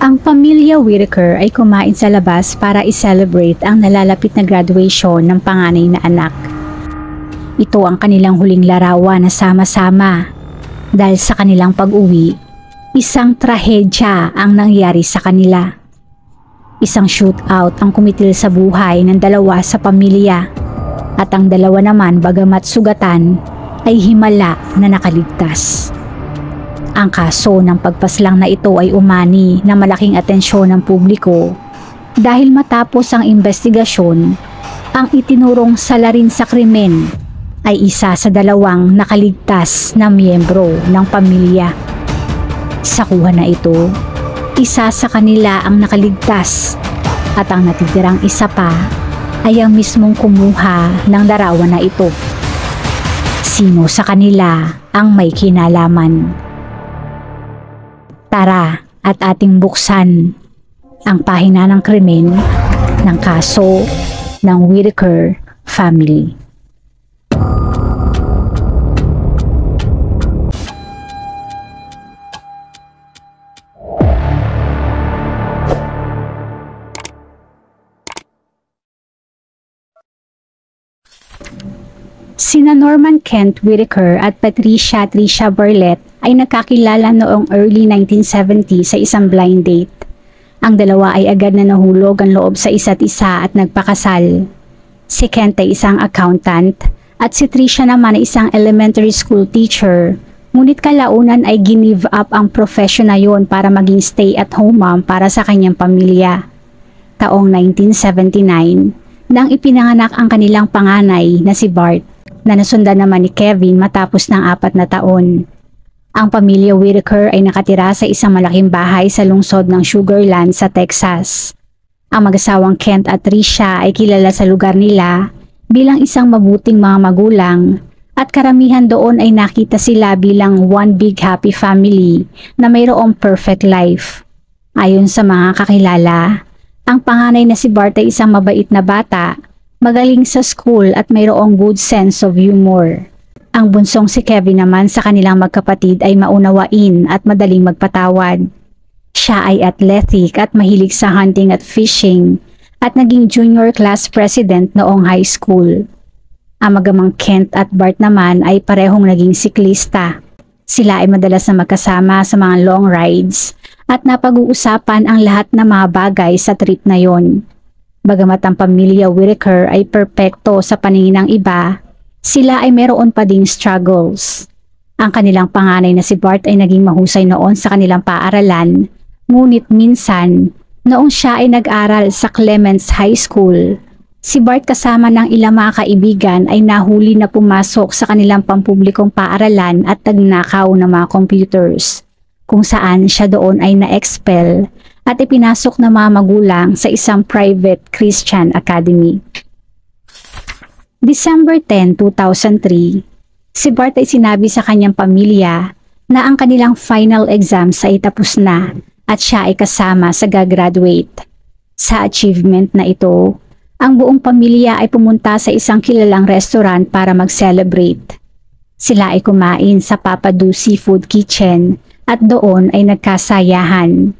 Ang pamilya Whitaker ay kumain sa labas para i-celebrate ang nalalapit na graduation ng panganay na anak. Ito ang kanilang huling larawan na sama-sama dahil sa kanilang pag-uwi, isang trahedya ang nangyari sa kanila. Isang shootout ang kumitil sa buhay ng dalawa sa pamilya at ang dalawa naman bagamat sugatan ay himala na nakaligtas. Ang kaso ng pagpaslang na ito ay umani na malaking atensyon ng publiko dahil matapos ang investigasyon, ang itinurong salarin sa krimen ay isa sa dalawang nakaligtas na miyembro ng pamilya. Sa kuha na ito, isa sa kanila ang nakaligtas at ang natitirang isa pa ay ang mismong kumuha ng larawan na ito. Sino sa kanila ang may kinalaman? Tara at ating buksan ang pahina ng krimen ng kaso ng Whitaker family. Sina Norman Kent Whitaker at Patricia Tricia Bartlett ay nagkakilala noong early 1970 sa isang blind date. Ang dalawa ay agad na nahulog ang loob sa isa't isa at nagpakasal. Si Kent ay isang accountant at si Tricia naman ay isang elementary school teacher. Ngunit kalaunan ay give up ang profession na yon para maging stay-at-home mom para sa kanyang pamilya. Taong 1979, nang ipinanganak ang kanilang panganay na si Bart, na nasundan naman ni Kevin matapos ng 4 na taon. Ang pamilya Whitaker ay nakatira sa isang malaking bahay sa lungsod ng Sugar Land sa Texas. Ang mag-asawang Kent at Tricia ay kilala sa lugar nila bilang isang mabuting mga magulang at karamihan doon ay nakita sila bilang one big happy family na mayroong perfect life. Ayon sa mga kakilala, ang panganay na si Bart ay isang mabait na bata, magaling sa school at mayroong good sense of humor. Ang bunsong si Kevin naman sa kanilang magkapatid ay maunawain at madaling magpatawad. Siya ay athletic at mahilig sa hunting at fishing at naging junior class president noong high school. Ang magamang Kent at Bart naman ay parehong naging siklista. Sila ay madalas na magkasama sa mga long rides at napag-uusapan ang lahat ng mga bagay sa trip na yon. Bagamat ang pamilya Whitaker ay perpekto sa paningin ng iba, sila ay meron pa ding struggles. Ang kanilang panganay na si Bart ay naging mahusay noon sa kanilang paaralan, ngunit minsan, noong siya ay nag-aral sa Clements High School, si Bart kasama ng ilang mga kaibigan ay nahuli na pumasok sa kanilang pampublikong paaralan at nagnakaw ng mga computers, kung saan siya doon ay na-expel at ipinasok ng mga magulang sa isang private Christian academy. December 10, 2003, si Bart ay sinabi sa kanyang pamilya na ang kanilang final exams ay tapos na at siya ay kasama sa gagraduate. Sa achievement na ito, ang buong pamilya ay pumunta sa isang kilalang restaurant para mag-celebrate. Sila ay kumain sa Papa Do Seafood Kitchen at doon ay nagkasayahan.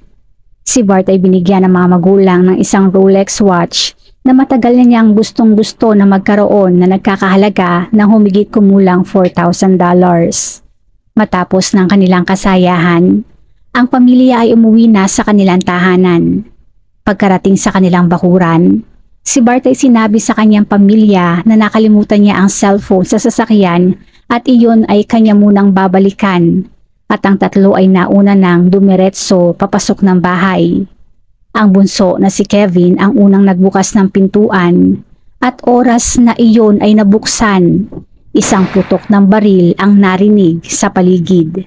Si Bart ay binigyan ng mga magulang ng isang Rolex watch na matagal na niyang gustong-gusto na magkaroon na nagkakahalaga ng humigit kumulang $4,000. Matapos ng kanilang kasayahan, ang pamilya ay umuwi na sa kanilang tahanan. Pagkarating sa kanilang bakuran, si Bart ay sinabi sa kanyang pamilya na nakalimutan niya ang cellphone sa sasakyan at iyon ay kanya munang babalikan at ang tatlo ay nauna nang dumiretso papasok ng bahay. Ang bunso na si Kevin ang unang nagbukas ng pintuan at oras na iyon ay nabuksan, isang putok ng baril ang narinig sa paligid.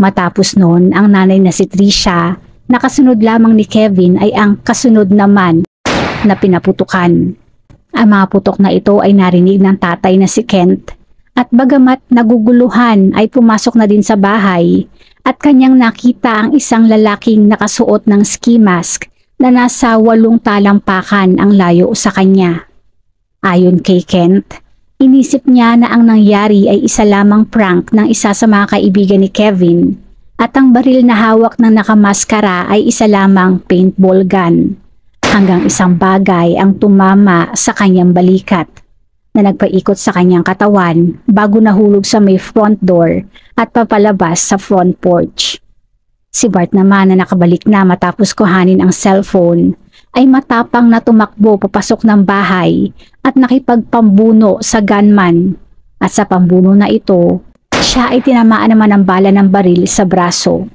Matapos noon, ang nanay na si Tricia, na kasunod lamang ni Kevin ay ang kasunod naman na pinaputukan. Ang mga putok na ito ay narinig ng tatay na si Kent at bagamat naguguluhan ay pumasok na din sa bahay at kanyang nakita ang isang lalaking nakasuot ng ski mask na nasa 8 talampakan ang layo sa kanya. Ayon kay Kent, inisip niya na ang nangyari ay isa lamang prank ng isa sa mga kaibigan ni Kevin At ang baril na hawak ng nakamaskara ay isa lamang paintball gun. Hanggang isang bagay ang tumama sa kanyang balikat na nagpaikot sa kanyang katawan bago nahulog sa may front door at papalabas sa front porch. Si Bart naman na nakabalik na matapos kuhanin ang cellphone ay matapang na tumakbo papasok ng bahay at nakipagpambuno sa gunman. At sa pambuno na ito, siya ay tinamaan naman ng bala ng baril sa braso.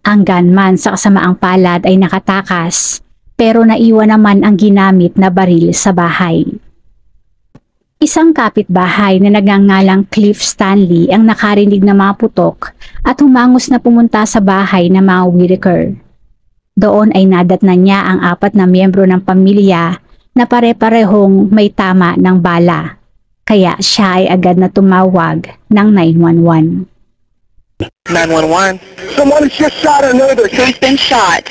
Ang gunman sa kasamaang palad ay nakatakas pero naiwan naman ang ginamit na baril sa bahay. Isang kapitbahay na nagngangalang Cliff Stanley ang nakarinig ng mga putok at humangos na pumunta sa bahay ng mga Whitaker. Doon ay nadatnan niya ang 4 na miyembro ng pamilya na pare-parehong may tama ng bala. Kaya siya ay agad na tumawag ng 911. 911. Someone has just shot another. Who's been shot?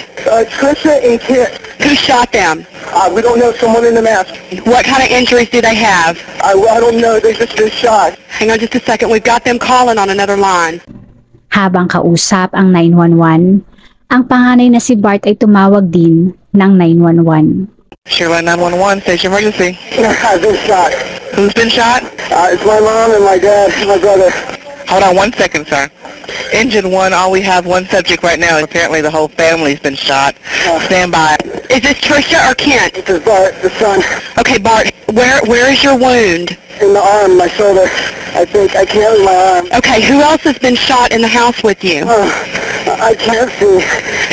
Trisha and Kit. Who shot them? We don't know. Someone in the mask. What kind of injuries do they have? I don't know. They just been shot. Hang on just a second. We've got them calling on another line. Habang kausap ang 911, ang panganay na si Bart ay tumawag din ng 911. Sherline 911, station emergency. I've been shot. Who's been shot? It's my mom and my dad and my brother. Hold on 1 second, sir. Engine 1, all we have one subject right now. Apparently the whole family's been shot. Stand by. Is this Trisha or Kent? This is Bart, the son. Okay, Bart, where is your wound? In the arm, my shoulder. I think I can't with my arm. Okay, who else has been shot in the house with you? I can't see.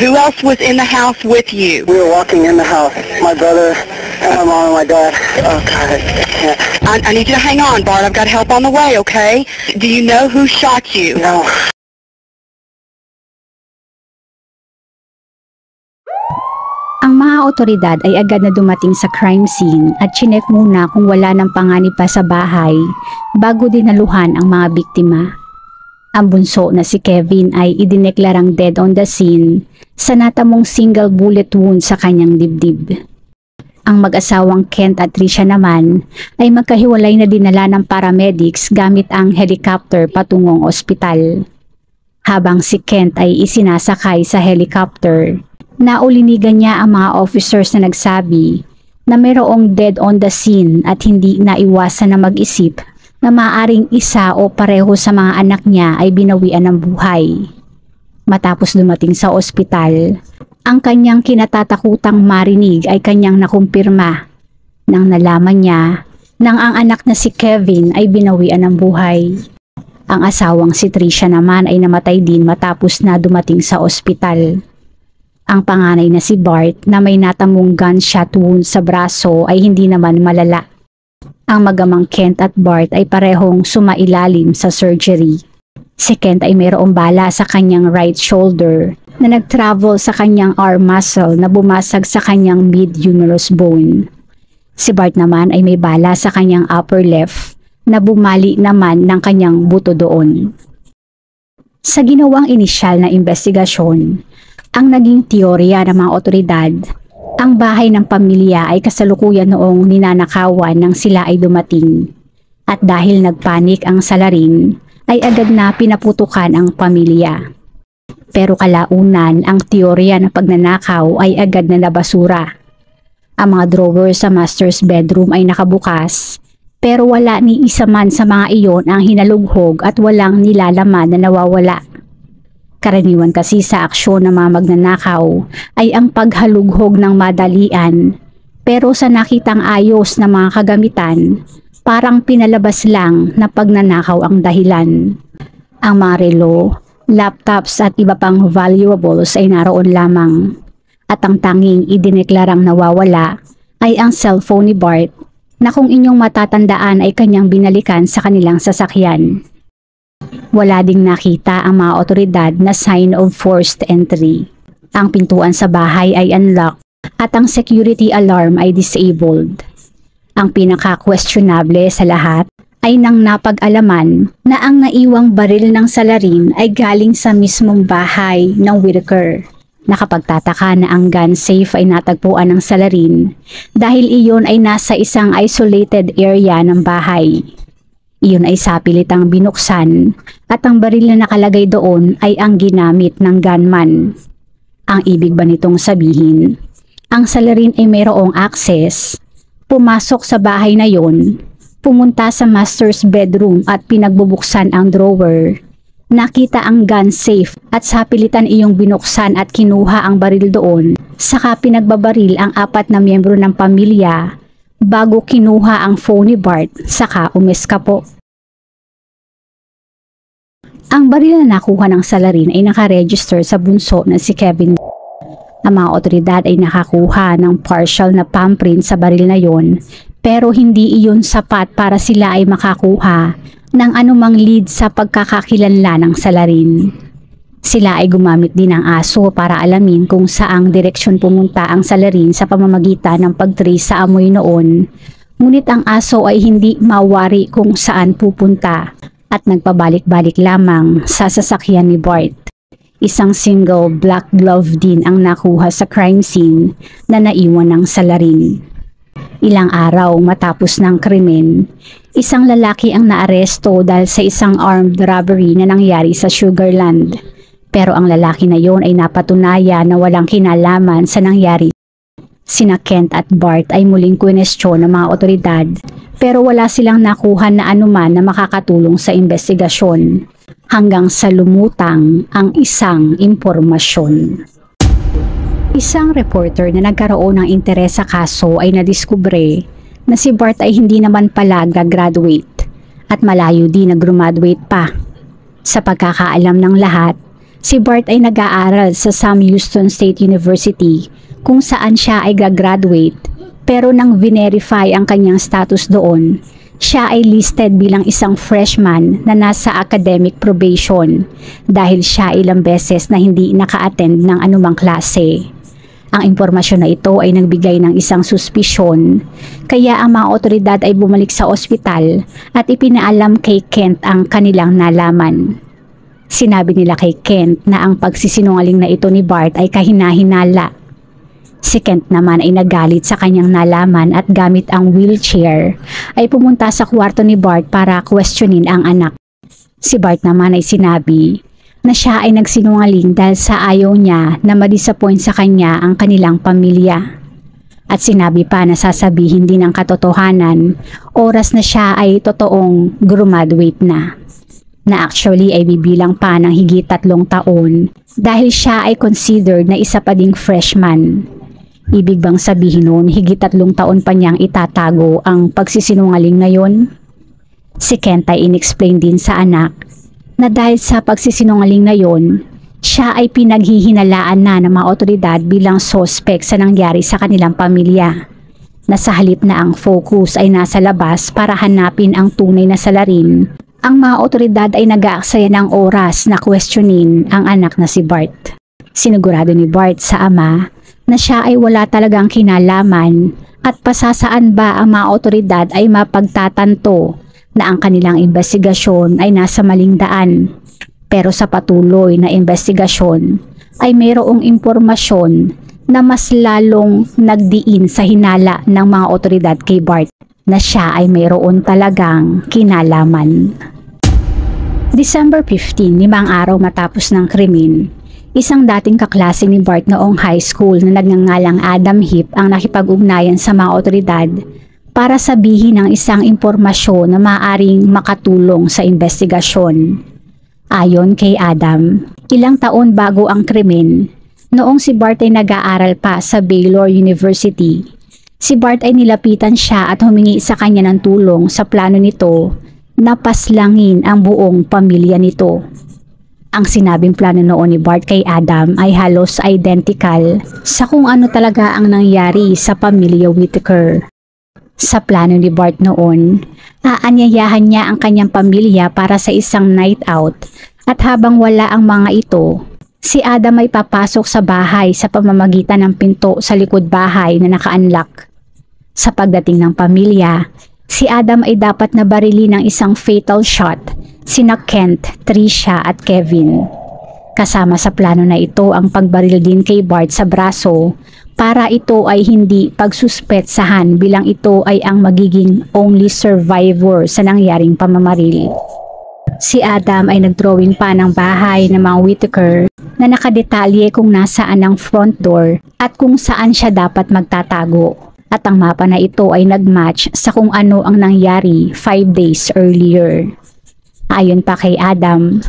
Who else was in the house with you? We were walking in the house. My brother and my mom and my dad. Oh God, I can't. I need you to hang on, Bart. I've got help on the way, okay? Do you know who shot you? No. Ang mga otoridad ay agad na dumating sa crime scene at chinek muna kung wala ng panganib pa sa bahay bago dinaluhan ang mga biktima. Ang bunso na si Kevin ay idineklarang dead on the scene sa natamong single bullet wound sa kanyang dibdib. Ang mag-asawang Kent at Trisha naman ay magkahiwalay na dinala ng paramedics gamit ang helicopter patungong ospital. Habang si Kent ay isinasakay sa helicopter, naulinigan niya ang mga officers na nagsabi na mayroong dead on the scene at hindi naiwasan na mag-isip na maaaring isa o pareho sa mga anak niya ay binawian ng buhay. Matapos dumating sa ospital, ang kanyang kinatatakutang marinig ay kanyang nakumpirma nang nalaman niya nang ang anak na si Kevin ay binawian ng buhay. Ang asawang si Trisha naman ay namatay din matapos na dumating sa ospital. Ang panganay na si Bart na may natamong gunshot wound sa braso ay hindi naman malala. Ang magamang Kent at Bart ay parehong sumailalim sa surgery. Si Kent ay mayroong bala sa kanyang right shoulder na nag-travel sa kanyang arm muscle na bumasag sa kanyang mid-humerus bone. Si Bart naman ay may bala sa kanyang upper left na bumali naman ng kanyang buto doon. Sa ginawang inisyal na investigasyon, ang naging teorya ng mga otoridad, ang bahay ng pamilya ay kasalukuyan noong ninanakawan nang sila ay dumating. At dahil nagpanik ang salarin, ay agad na pinaputukan ang pamilya. Pero kalaunan ang teorya ng pagnanakaw ay agad na nabasura. Ang mga drawer sa master's bedroom ay nakabukas, pero wala ni isa man sa mga iyon ang hinalughog at walang nilalaman na nawawala. Karaniwan kasi sa aksyon ng mga magnanakaw ay ang paghalughog ng madalian, pero sa nakitang ayos na mga kagamitan, parang pinalabas lang na pagnanakaw ang dahilan. Ang mga relo, laptops at iba pang valuables ay naroon lamang, at ang tanging idineklarang nawawala ay ang cellphone ni Bart na kung inyong matatandaan ay kanyang binalikan sa kanilang sasakyan. Wala ding nakita ang mga otoridad na sign of forced entry. Ang pintuan sa bahay ay unlocked at ang security alarm ay disabled. Ang pinaka-questionable sa lahat ay nang napag-alaman na ang naiwang baril ng salarin ay galing sa mismong bahay ng Whitaker. Nakapagtataka na ang gun safe ay natagpuan ng salarin dahil iyon ay nasa isang isolated area ng bahay. Iyon ay sapilitang binuksan at ang baril na nakalagay doon ay ang ginamit ng gunman. Ang ibig ba nitong sabihin, ang salarin ay mayroong access, pumasok sa bahay na yon, pumunta sa master's bedroom at pinagbubuksan ang drawer, nakita ang gun safe at sapilitan iyong binuksan at kinuha ang baril doon, saka pinagbabaril ang 4 na miyembro ng pamilya bago kinuha ang phone ni Bart saka umeskapo. Ang baril na nakuha ng salarin ay nakaregister sa bunso na si Kevin. Ang mga otoridad ay nakakuha ng partial na thumbprint sa baril na yon, pero hindi iyon sapat para sila ay makakuha ng anumang lead sa pagkakakilanlan ng salarin. Sila ay gumamit din ng aso para alamin kung saang direksyon pumunta ang salarin sa pamamagitan ng pag-trace sa amoy noon. Ngunit ang aso ay hindi mawari kung saan pupunta at nagpabalik-balik lamang sa sasakyan ni Bart. Isang single black glove din ang nakuha sa crime scene na naiwan ng salarin. Ilang araw matapos ng krimen, isang lalaki ang naaresto dahil sa isang armed robbery na nangyari sa Sugarland. Pero ang lalaki na yon ay napatunayan na walang kinalaman sa nangyari. Sina Kent at Bart ay muling kwinestyon ng mga otoridad, pero wala silang nakuha na anuman na makakatulong sa investigasyon hanggang sa lumutang ang isang impormasyon. Isang reporter na nagkaroon ng interes sa kaso ay nadiskubre na si Bart ay hindi naman pala gagraduate at malayo din na graduate pa. Sa pagkakaalam ng lahat, si Bart ay nag-aaral sa Sam Houston State University kung saan siya ay gagraduate, pero nang verify ang kanyang status doon, siya ay listed bilang isang freshman na nasa academic probation dahil siya ilang beses na hindi naka-attend ng anumang klase. Ang impormasyon na ito ay nagbigay ng isang suspisyon, kaya ang mga otoridad ay bumalik sa ospital at ipinaalam kay Kent ang kanilang nalaman. Sinabi nila kay Kent na ang pagsisinungaling na ito ni Bart ay kahina-hinala. Si Kent naman ay nagalit sa kanyang nalaman at gamit ang wheelchair ay pumunta sa kwarto ni Bart para questionin ang anak. Si Bart naman ay sinabi na siya ay nagsinungaling dahil sa ayaw niya na ma-disappoint sa kanya ang kanilang pamilya. At sinabi pa na sasabihin din ang katotohanan oras na siya ay totoong graduate na actually ay bibilang pa ng higit 3 taon dahil siya ay considered na isa pa ding freshman. Ibig bang sabihin nun higit 3 taon pa niyang itatago ang pagsisinungaling na yon? Si Kent ay inexplain din sa anak na dahil sa pagsisinungaling na yon, siya ay pinaghihinalaan na ng mga otoridad bilang suspect sa nangyari sa kanilang pamilya. Na sa halip na ang focus ay nasa labas para hanapin ang tunay na salarin, ang mga otoridad ay nag-aaksaya ng oras na questionin ang anak na si Bart. Sinigurado ni Bart sa ama na siya ay wala talagang kinalaman at pasasaan ba ang mga otoridad ay mapagtatanto na ang kanilang investigasyon ay nasa maling daan. Pero sa patuloy na investigasyon ay mayroong impormasyon na mas lalong nagdiin sa hinala ng mga otoridad kay Bart na siya ay mayroon talagang kinalaman. December 15, 5 araw matapos ng krimen, isang dating kaklase ni Bart noong high school na nagngangalang Adam Heap ang nakipag-ugnayan sa mga otoridad para sabihin ng isang impormasyon na maaaring makatulong sa investigasyon. Ayon kay Adam, ilang taon bago ang krimen, noong si Bart ay nag-aaral pa sa Baylor University, si Bart ay nilapitan siya at humingi sa kanya ng tulong sa plano nito na paslangin ang buong pamilya nito. Ang sinabing plano noon ni Bart kay Adam ay halos identical sa kung ano talaga ang nangyari sa pamilya Whitaker. Sa plano ni Bart noon, aanyayahan niya ang kanyang pamilya para sa isang night out at habang wala ang mga ito, si Adam ay papasok sa bahay sa pamamagitan ng pinto sa likod bahay na naka-unlock. Sa pagdating ng pamilya, si Adam ay dapat na barili ng isang fatal shot sina Kent, Tricia at Kevin. Kasama sa plano na ito ang pagbaril din kay Bart sa braso para ito ay hindi pagsuspetsahan bilang ito ay ang magiging only survivor sa nangyaring pamamaril. Si Adam ay nagdrawing pa ng bahay ng mga Whitaker na nakadetalye kung nasaan ang front door at kung saan siya dapat magtatago. At ang mapa na ito ay nagmatch sa kung ano ang nangyari 5 days earlier. Ayon pa kay Adam,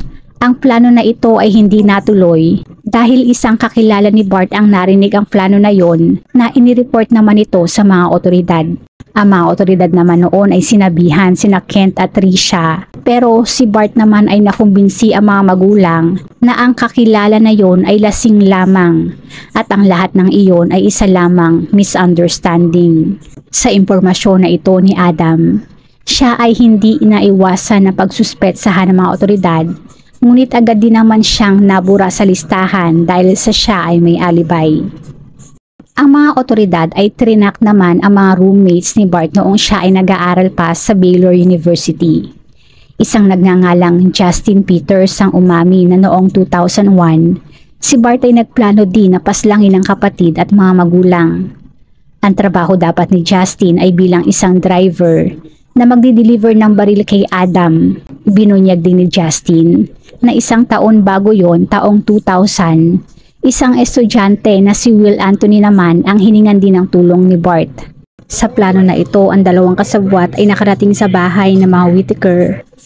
ang plano na ito ay hindi natuloy dahil isang kakilala ni Bart ang narinig ang plano na yon na inireport naman ito sa mga otoridad. Ang mga otoridad naman noon ay sinabihan sina Kent at Tricia, pero si Bart naman ay nakumbinsi ang mga magulang na ang kakilala na yon ay lasing lamang at ang lahat ng iyon ay isa lamang misunderstanding. Sa impormasyon na ito ni Adam, siya ay hindi inaiwasan na pagsuspetsahan ng mga otoridad, ngunit agad din naman siyang nabura sa listahan dahil sa siya ay may alibay. Ang mga otoridad ay trinak naman ang mga roommates ni Bart noong siya ay nag-aaral pa sa Baylor University. Isang nagngangalang Justin Peters ang umami na noong 2001, si Bart ay nagplano din na paslangin ang kapatid at mga magulang. Ang trabaho dapat ni Justin ay bilang isang driver na magdi-deliver ng baril kay Adam. Binunyag din ni Justin na isang taon bago yon, taong 2000, isang estudyante na si Will Anthony naman ang hiningan din ng tulong ni Bart. Sa plano na ito, ang dalawang kasabwat ay nakarating sa bahay ng mga Whitaker.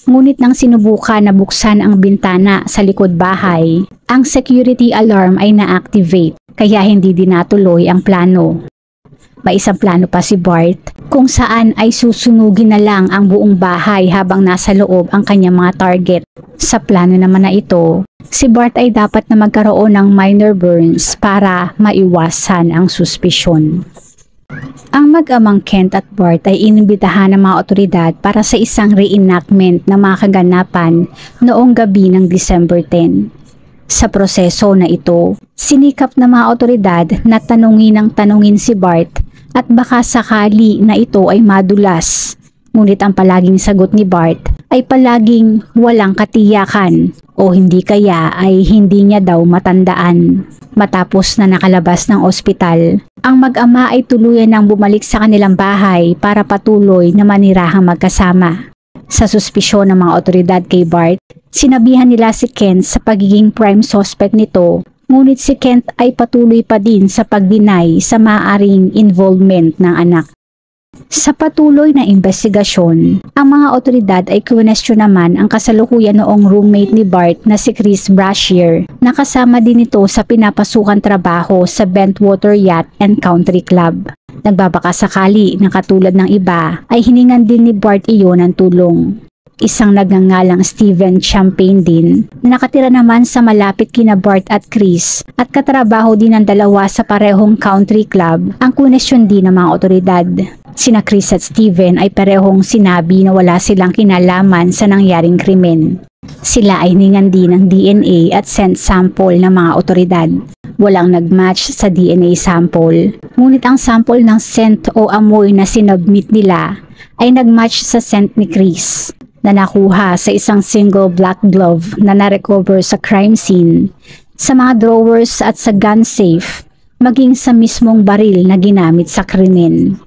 Ngunit nang sinubukan na buksan ang bintana sa likod bahay, ang security alarm ay na-activate kaya hindi din natuloy ang plano. May isang plano pa si Bart kung saan ay susunugin na lang ang buong bahay habang nasa loob ang kanyang mga target. Sa plano naman na ito, si Bart ay dapat na magkaroon ng minor burns para maiwasan ang suspisyon. Ang mag-amang Kent at Bart ay inimbitahan ng mga otoridad para sa isang reenactment ng mga kaganapan noong gabi ng December 10. Sa proseso na ito, sinikap ng mga otoridad na tanungin si Bart at baka sakali na ito ay madulas. Ngunit ang palaging sagot ni Bart ay palaging walang katiyakan o hindi kaya ay hindi niya daw matandaan. Matapos na nakalabas ng ospital, ang mag-ama ay tuluyan ng bumalik sa kanilang bahay para patuloy na manirahang magkasama. Sa suspisyon ng mga otoridad kay Bart, sinabihan nila si Kent sa pagiging prime suspect nito, ngunit si Kent ay patuloy pa din sa pag-deny sa maaaring involvement ng anak. Sa patuloy na investigasyon, ang mga otoridad ay kwestiyon naman ang kasalukuyan noong roommate ni Bart na si Chris Brashear na kasama din ito sa pinapasukan trabaho sa Bentwater Yacht and Country Club. Nagbabaka sakali na katulad ng iba ay hiningan din ni Bart iyon ng tulong. Isang nagngangalang Steven Champagne din na nakatira naman sa malapit kina Bart at Chris at katrabaho din ng dalawa sa parehong country club ang kwestiyon din ng mga otoridad. Sina Chris at Steven ay parehong sinabi na wala silang kinalaman sa nangyaring krimen. Sila ay hiningan din ng DNA at scent sample ng mga otoridad. Walang nagmatch sa DNA sample, ngunit ang sample ng scent o amoy na sinubmit nila ay nagmatch sa scent ni Chris na nakuha sa isang single black glove na narecover sa crime scene, sa mga drawers at sa gun safe, maging sa mismong baril na ginamit sa krimen.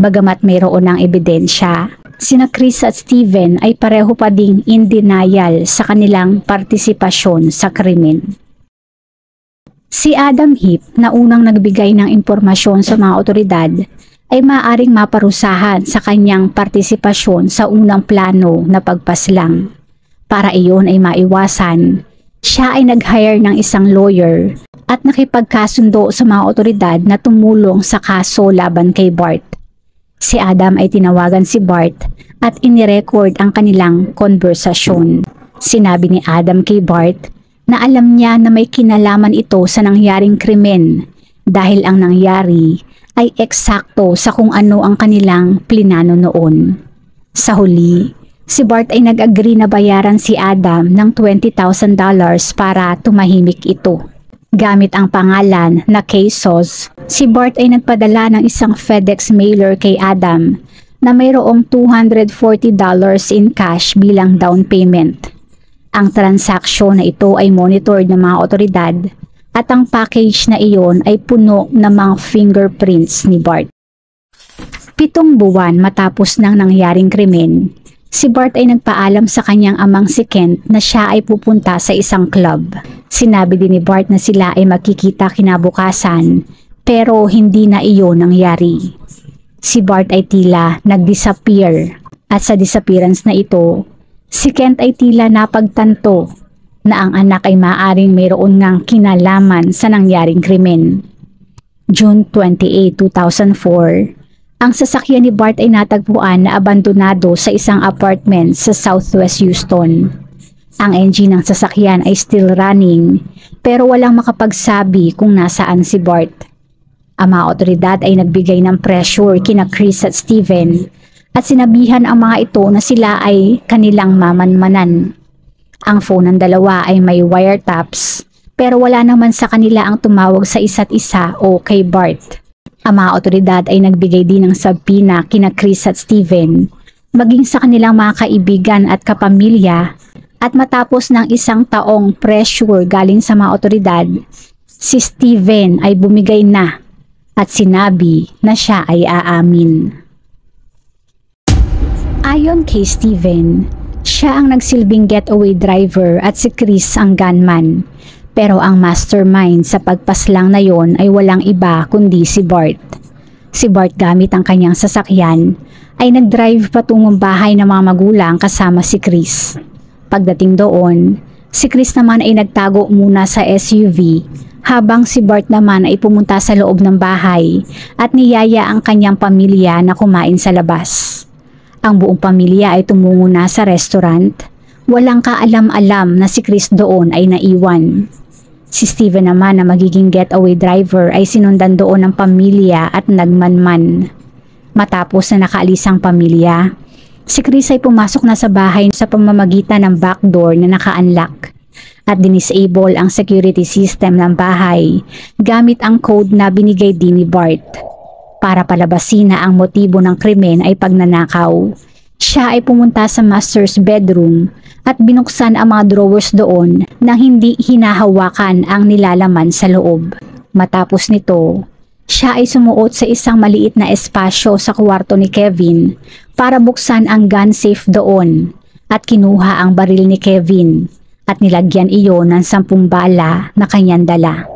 Bagamat mayroon ng ebidensya, sina Chris at Steven ay pareho pa ding in denial sa kanilang partisipasyon sa krimen. Si Adam Heap na unang nagbigay ng impormasyon sa mga otoridad ay maaaring maparusahan sa kanyang partisipasyon sa unang plano na pagpaslang. Para iyon ay maiwasan, siya ay nag-hire ng isang lawyer at nakipagkasundo sa mga otoridad na tumulong sa kaso laban kay Bart. Si Adam ay tinawagan si Bart at inirecord ang kanilang konversasyon. Sinabi ni Adam kay Bart na alam niya na may kinalaman ito sa nangyaring krimen dahil ang nangyari ay eksakto sa kung ano ang kanilang plinano noon. Sa huli, si Bart ay nag-agree na bayaran si Adam ng $20,000 para tumahimik ito. Gamit ang pangalan na K-Sauce, si Bart ay nagpadala ng isang FedEx mailer kay Adam na mayroong $240 in cash bilang down payment. Ang transaksyon na ito ay monitored ng mga otoridad at ang package na iyon ay puno ng mga fingerprints ni Bart. 7 buwan matapos ng nangyaring krimen, si Bart ay nagpaalam sa kanyang amang si Kent na siya ay pupunta sa isang club. Sinabi din ni Bart na sila ay magkikita kinabukasan, pero hindi na iyon nangyari. Si Bart ay tila nag-disappear, at sa disappearance na ito, si Kent ay tila napagtanto na ang anak ay maaaring mayroon ngang kinalaman sa nangyaring krimen. June 28, 2004, ang sasakyan ni Bart ay natagpuan na abandonado sa isang apartment sa Southwest Houston. Ang engine ng sasakyan ay still running, pero walang makapagsabi kung nasaan si Bart. Ang mga otoridad ay nagbigay ng pressure kina Chris at Steven at sinabihan ang mga ito na sila ay kanilang mamanmanan. Ang phone ng dalawa ay may wiretaps, pero wala naman sa kanila ang tumawag sa isa't isa o kay Bart. Ang mga otoridad ay nagbigay din ng subpoena kina Chris at Steven, maging sa kanilang mga kaibigan at kapamilya, at matapos ng 1 taong pressure galing sa mga otoridad, si Steven ay bumigay na at sinabi na siya ay aamin. Ayon kay Steven, siya ang nagsilbing getaway driver at si Chris ang gunman. Pero ang mastermind sa pagpaslang na yon ay walang iba kundi si Bart. Si Bart gamit ang kanyang sasakyan ay nagdrive patungong bahay ng mga magulang kasama si Chris. Pagdating doon, si Chris naman ay nagtago muna sa SUV habang si Bart naman ay pumunta sa loob ng bahay at niyaya ang kanyang pamilya na kumain sa labas. Ang buong pamilya ay tumungo na sa restaurant. Walang kaalam-alam na si Chris doon ay naiwan. Si Steven naman na magiging getaway driver ay sinundan doon ng pamilya at nagmanman. Matapos na nakaalis ang pamilya, si Chris ay pumasok na sa bahay sa pamamagitan ng backdoor na naka-unlock at dinisable ang security system ng bahay gamit ang code na binigay din ni Bart. Para palabasin na ang motibo ng krimen ay pagnanakaw, siya ay pumunta sa master's bedroom at binuksan ang mga drawers doon nang hindi hinahawakan ang nilalaman sa loob. Matapos nito, siya ay sumuot sa isang maliit na espasyo sa kwarto ni Kevin para buksan ang gun safe doon at kinuha ang baril ni Kevin at nilagyan iyon ng 10 bala na kanyang dala.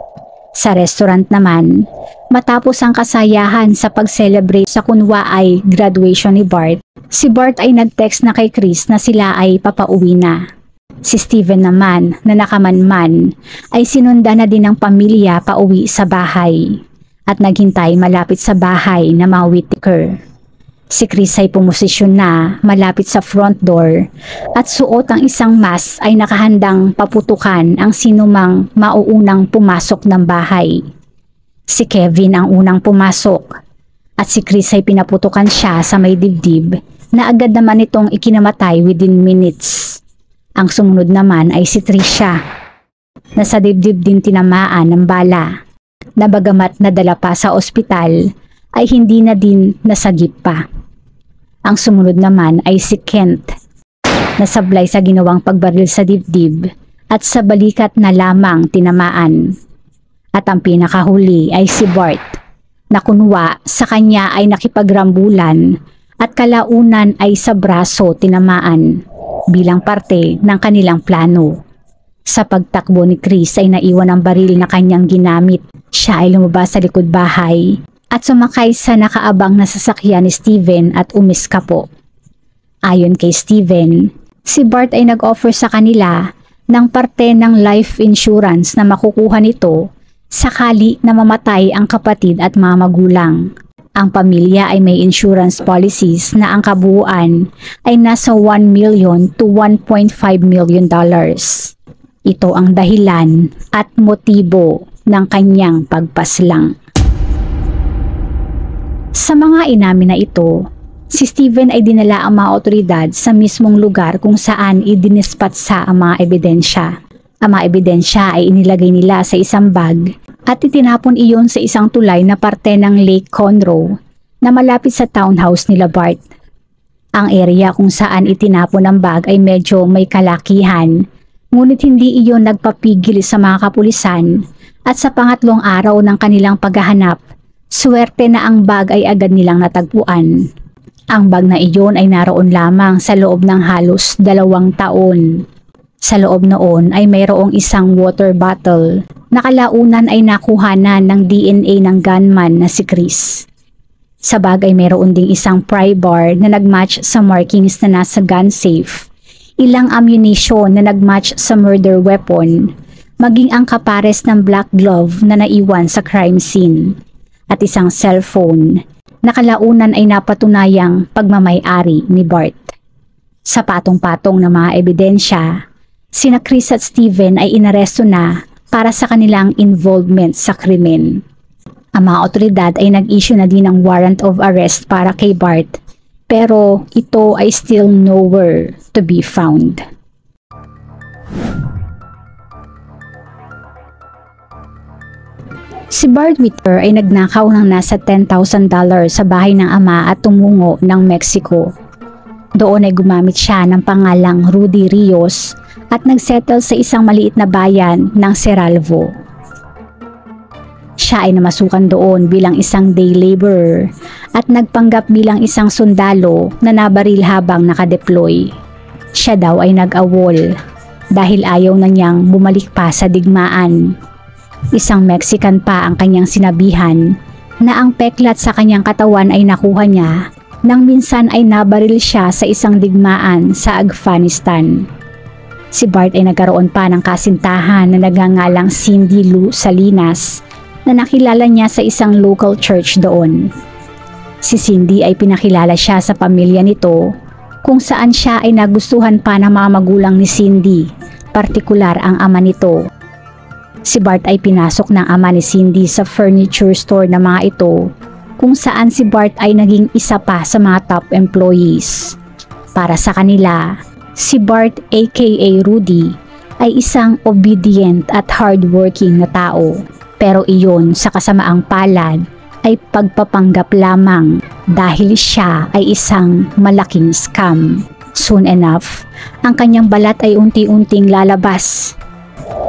Sa restaurant naman, matapos ang kasayahan sa pag-celebrate sa kunwaay graduation ni Bart, si Bart ay nag-text na kay Chris na sila ay papauwi na. Si Steven naman na nakamanman ay sinunda na din ng pamilya pauwi sa bahay at naghintay malapit sa bahay na mga Whittaker. Si Chris ay pumosisyon na malapit sa front door at suot ang isang mask ay nakahandang paputukan ang sinumang mauunang pumasok ng bahay. Si Kevin ang unang pumasok at si Chris ay pinaputukan siya sa may dibdib na agad naman itong ikinamatay within minutes. Ang sumunod naman ay si Trisha na sa dibdib din tinamaan ng bala na bagamat nadala pa sa ospital ay hindi na din nasagip pa. Ang sumunod naman ay si Kent na sablay sa ginawang pagbaril sa dibdib at sa balikat na lamang tinamaan. At ang pinakahuli ay si Bart na kunwa sa kanya ay nakipagrambulan at kalaunan ay sa braso tinamaan bilang parte ng kanilang plano. Sa pagtakbo ni Chris ay naiwan ang baril na kanyang ginamit. Siya ay lumabas sa likod bahay at sumakay sa nakaabang na sasakyan ni Steven at umiskapo. Ayon kay Steven, si Bart ay nag-offer sa kanila ng parte ng life insurance na makukuha nito sakali na mamatay ang kapatid at mga magulang. Ang pamilya ay may insurance policies na ang kabuuan ay nasa $1 million to $1.5 million. Ito ang dahilan at motibo ng kanyang pagpaslang. Sa mga inamin na ito, si Steven ay dinala ang mga otoridad sa mismong lugar kung saan idinispatsa ang mga ebidensya. Ang mga ebidensya ay inilagay nila sa isang bag at itinapon iyon sa isang tulay na parte ng Lake Conroe na malapit sa townhouse nila Bart. Ang area kung saan itinapon ang bag ay medyo may kalakihan, ngunit hindi iyon nagpapigil sa mga kapulisan At sa pangatlong araw ng kanilang paghahanap, swerte na ang bag ay agad nilang natagpuan. Ang bag na iyon ay naroon lamang sa loob ng halos 2 taon. Sa loob noon ay mayroong isang water bottle na kalaunan ay nakuhanan ng DNA ng gunman na si Chris. Sa bag ay mayroon ding isang pry bar na nagmatch sa markings na nasa gun safe, ilang ammunition na nagmatch sa murder weapon, maging ang kapares ng black glove na naiwan sa crime scene, at isang cellphone na kalaunan ay napatunayang pagmamay-ari ni Bart. Sa patong-patong na mga ebidensya, sina Chris at Steven ay inaresto na para sa kanilang involvement sa krimen. Ang mga otoridad ay nag-issue na din ng warrant of arrest para kay Bart, pero ito ay still nowhere to be found. Si Bart Whitaker ay nagnakaw ng nasa $10,000 sa bahay ng ama at tumungo ng Mexico. Doon ay gumamit siya ng pangalang Rudy Rios at nagsettle sa isang maliit na bayan ng Cerralvo. Siya ay namasukan doon bilang isang day laborer at nagpanggap bilang isang sundalo na nabaril habang nakadeploy. Siya daw ay nag-awol dahil ayaw na niyang bumalik pa sa digmaan. Isang Mexican pa ang kanyang sinabihan na ang peklat sa kanyang katawan ay nakuha niya nang minsan ay nabaril siya sa isang digmaan sa Afghanistan. Si Bart ay nagkaroon pa ng kasintahan na nagngangalang Cindy Lou Salinas na nakilala niya sa isang local church doon. Si Cindy ay pinakilala siya sa pamilya nito kung saan siya ay nagustuhan pa ng mga magulang ni Cindy, partikular ang ama nito. Si Bart ay pinasok ng ama ni Cindy sa furniture store na mga ito kung saan si Bart ay naging isa pa sa mga top employees. Para sa kanila, si Bart aka Rudy ay isang obedient at hardworking na tao, pero iyon sa kasamaang palad ay pagpapanggap lamang dahil siya ay isang malaking scam. Soon enough, ang kanyang balat ay unti-unting lalabas.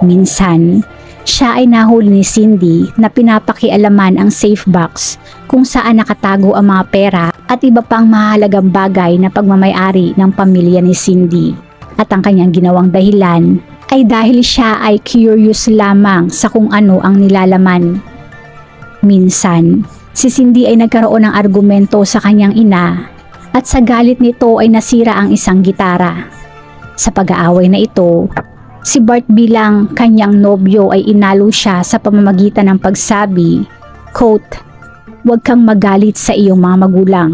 Minsan, siya ay nahuli ni Cindy na pinapakialaman ang safe box kung saan nakatago ang mga pera at iba pang mahalagang bagay na pagmamay-ari ng pamilya ni Cindy. At ang kanyang ginawang dahilan ay dahil siya ay curious lamang sa kung ano ang nilalaman. Minsan, si Cindy ay nagkaroon ng argumento sa kanyang ina at sa galit nito ay nasira ang isang gitara. Sa pag-aaway na ito, si Bart bilang kanyang nobyo ay inalo siya sa pamamagitan ng pagsabi, quote, "Huwag kang magalit sa iyong mga magulang.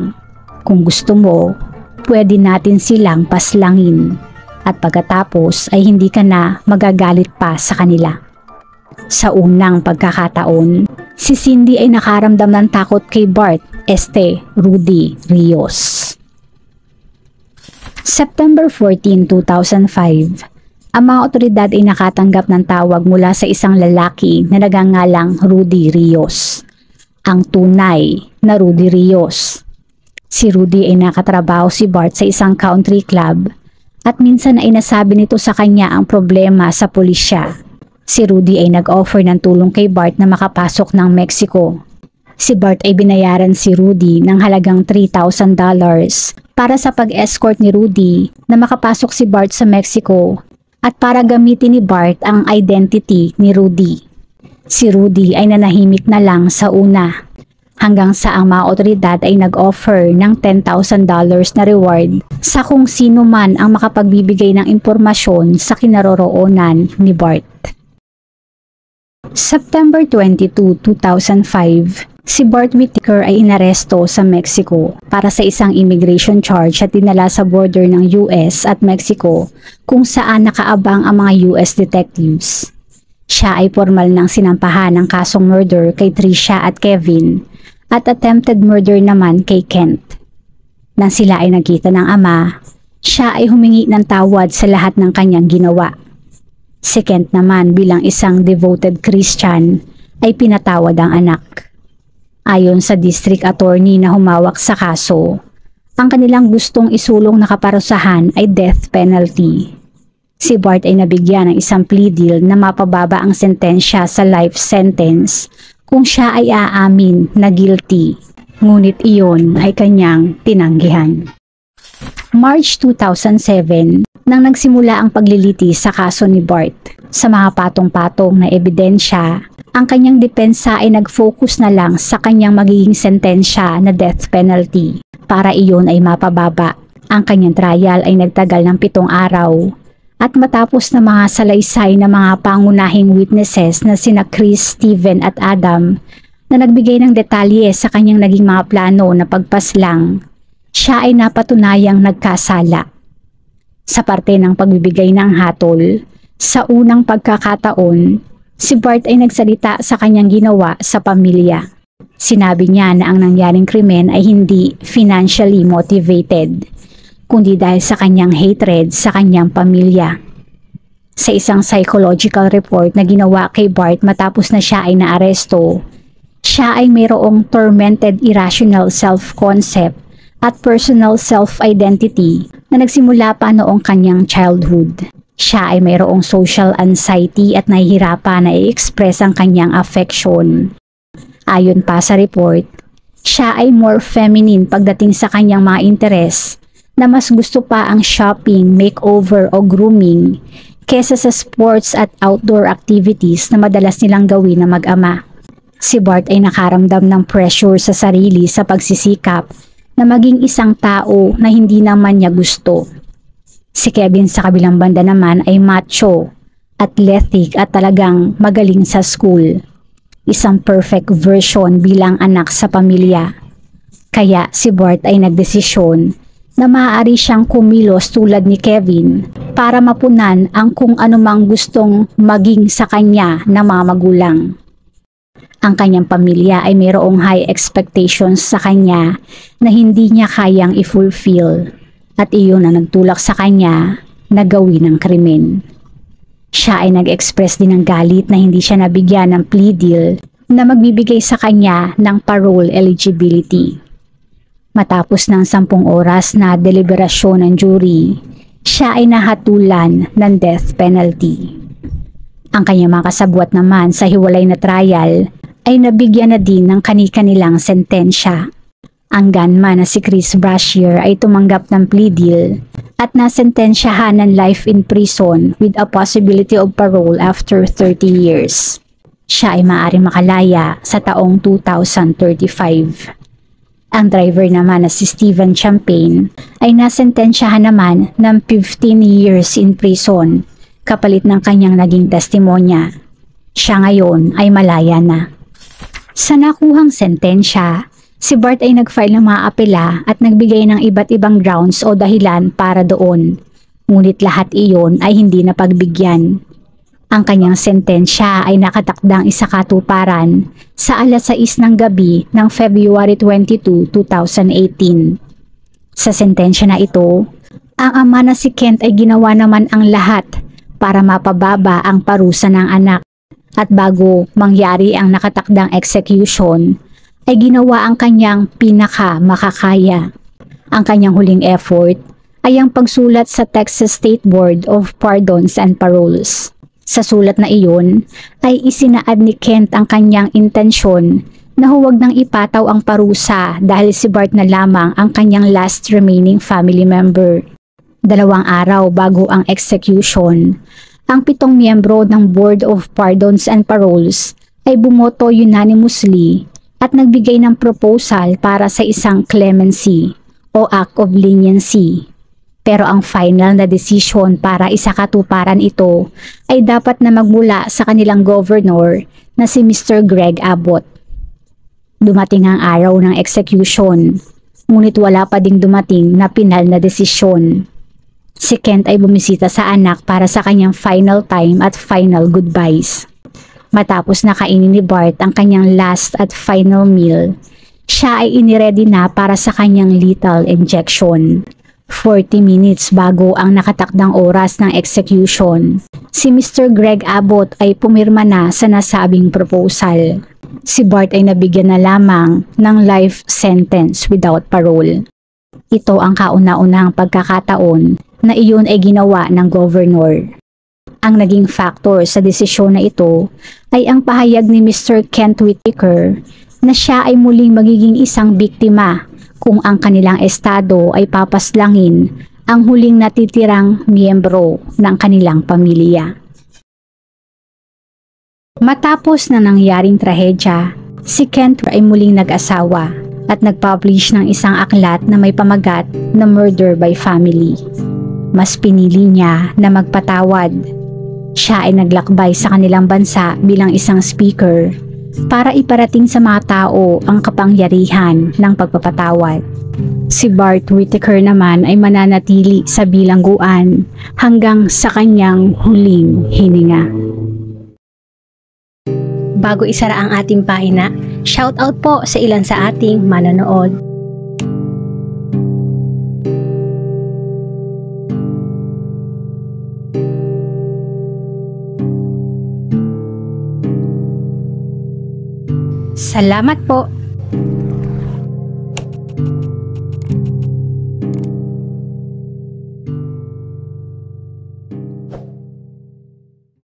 Kung gusto mo, pwede natin silang paslangin. At pagkatapos ay hindi ka na magagalit pa sa kanila." Sa unang pagkakataon, si Cindy ay nakaramdam ng takot kay Bart, Rudy Rios. September 14, 2005, ang mga otoridad ay nakatanggap ng tawag mula sa isang lalaki na nagngangalang Rudy Rios. Ang tunay na Rudy Rios. Si Rudy ay nakatrabaho si Bart sa isang country club at minsan ay nasabi nito sa kanya ang problema sa pulisya. Si Rudy ay nag-offer ng tulong kay Bart na makapasok ng Mexico. Si Bart ay binayaran si Rudy ng halagang $3,000 para sa pag-escort ni Rudy na makapasok si Bart sa Mexico at para gamitin ni Bart ang identity ni Rudy. Si Rudy ay nanahimik na lang sa una hanggang sa ang mga otoridad ay nag-offer ng $10,000 na reward sa kung sino man ang makapagbibigay ng impormasyon sa kinaroroonan ni Bart. September 22, 2005, si Bart Whitaker ay inaresto sa Mexico para sa isang immigration charge at dinala sa border ng US at Mexico kung saan nakaabang ang mga US detectives. Siya ay formal ng sinampahan ng kasong murder kay Trisha at Kevin at attempted murder naman kay Kent. Nang sila ay nagkita ng ama, siya ay humingi ng tawad sa lahat ng kanyang ginawa. Si Kent naman bilang isang devoted Christian ay pinatawad ang anak. Ayon sa district attorney na humawak sa kaso, ang kanilang gustong isulong na kaparusahan ay death penalty. Si Bart ay nabigyan ng isang plea deal na mapababa ang sentensya sa life sentence kung siya ay aamin na guilty, ngunit iyon ay kanyang tinanggihan. March 2007, nang nagsimula ang paglilitis sa kaso ni Bart, sa mga patong-patong na ebidensya, ang kanyang depensa ay nag-focus na lang sa kanyang magiging sentensya na death penalty para iyon ay mapababa. Ang kanyang trial ay nagtagal ng 7 araw at matapos na mga salaysay na mga pangunahing witnesses na sina Chris, Steven at Adam na nagbigay ng detalye sa kanyang naging mga plano na pagpaslang, siya ay napatunayang nagkasala. Sa parte ng pagbibigay ng hatol, sa unang pagkakataon, si Bart ay nagsalita sa kanyang ginawa sa pamilya. Sinabi niya na ang nangyaring krimen ay hindi financially motivated, kundi dahil sa kanyang hatred sa kanyang pamilya. Sa isang psychological report na ginawa kay Bart matapos na siya ay naaresto, siya ay mayroong tormented irrational self-concept at personal self-identity na nagsimula pa noong kanyang childhood. Siya ay mayroong social anxiety at nahihirapan na i-express ang kanyang affection. Ayon pa sa report, siya ay more feminine pagdating sa kanyang mga interes, na mas gusto pa ang shopping, makeover o grooming kesa sa sports at outdoor activities na madalas nilang gawin na mag-ama. Si Bart ay nakaramdam ng pressure sa sarili sa pagsisikap na maging isang tao na hindi naman niya gusto. Si Kevin sa kabilang banda naman ay macho, athletic at talagang magaling sa school. Isang perfect version bilang anak sa pamilya. Kaya si Bart ay nagdesisyon na maaari siyang kumilos tulad ni Kevin para mapunan ang kung anumang gustong maging sa kanya ng mga magulang. Ang kanyang pamilya ay mayroong high expectations sa kanya na hindi niya kayang i-fulfill at iyon ang nagtulak sa kanya na gawin ang krimen. Siya ay nag-express din ng galit na hindi siya nabigyan ng plea deal na magbibigay sa kanya ng parole eligibility. Matapos ng 10 oras na deliberasyon ng jury, siya ay nahatulan ng death penalty. Ang kanyang mga kasabwat naman sa hiwalay na trial ay nabigyan na din ng kani-kanilang sentensya. Ang gunman na si Chris Brashear ay tumanggap ng plea deal at nasentensyahan ng life in prison with a possibility of parole after 30 years. Siya ay maaaring makalaya sa taong 2035. Ang driver naman na si Steven Champagne ay nasentensyahan naman ng 15 years in prison kapalit ng kanyang naging testimonya. Siya ngayon ay malaya na. Sa nakuhang sentensya, si Bart ay nag-file ng mga apela at nagbigay ng iba't ibang grounds o dahilan para doon. Ngunit lahat iyon ay hindi napagbigyan. Ang kanyang sentensya ay nakatakdang isakatuparan sa 6:00 ng gabi ng February 22, 2018. Sa sentensya na ito, ang ama na si Kent ay ginawa naman ang lahat para mapababa ang parusa ng anak at bago mangyari ang nakatakdang execution, ay ginawa ang kanyang pinaka-makakaya. Ang kanyang huling effort ay ang pagsulat sa Texas State Board of Pardons and Paroles. Sa sulat na iyon ay isinaad ni Kent ang kanyang intensyon na huwag nang ipataw ang parusa dahil si Bart na lamang ang kanyang last remaining family member. 2 araw bago ang execution, ang 7 miyembro ng Board of Pardons and Paroles ay bumoto unanimously at nagbigay ng proposal para sa isang clemency o act of leniency. Pero ang final na decision para isakatuparan ito ay dapat na magmula sa kanilang governor na si Mr. Greg Abbott. Dumating ang araw ng execution, ngunit wala pa ding dumating na pinal na desisyon. Si Kent ay bumisita sa anak para sa kanyang final time at final goodbyes. Matapos na kainin ni Bart ang kanyang last at final meal, siya ay iniredy na para sa kanyang lethal injection. 40 minutes bago ang nakatakdang oras ng execution, si Mr. Greg Abbott ay pumirma na sa nasabing proposal. Si Bart ay nabigyan na lamang ng life sentence without parole. Ito ang kauna-unahang pagkakataon na iyon ay ginawa ng governor. Ang naging factor sa desisyon na ito ay ang pahayag ni Mr. Kent Whitaker na siya ay muling magiging isang biktima kung ang kanilang estado ay papaslangin ang huling natitirang miyembro ng kanilang pamilya. Matapos na nangyaring trahedya, si Kent ay muling nag-asawa at nag-publish ng isang aklat na may pamagat na Murder by Family. Mas pinili niya na magpatawad. Siya ay naglakbay sa kanilang bansa bilang isang speaker para iparating sa mga tao ang kapangyarihan ng pagpapatawad. Si Bart Whitaker naman ay mananatili sa bilangguan hanggang sa kanyang huling hininga. Bago isara ang ating pahina, shoutout po sa ilan sa ating manonood. Salamat po!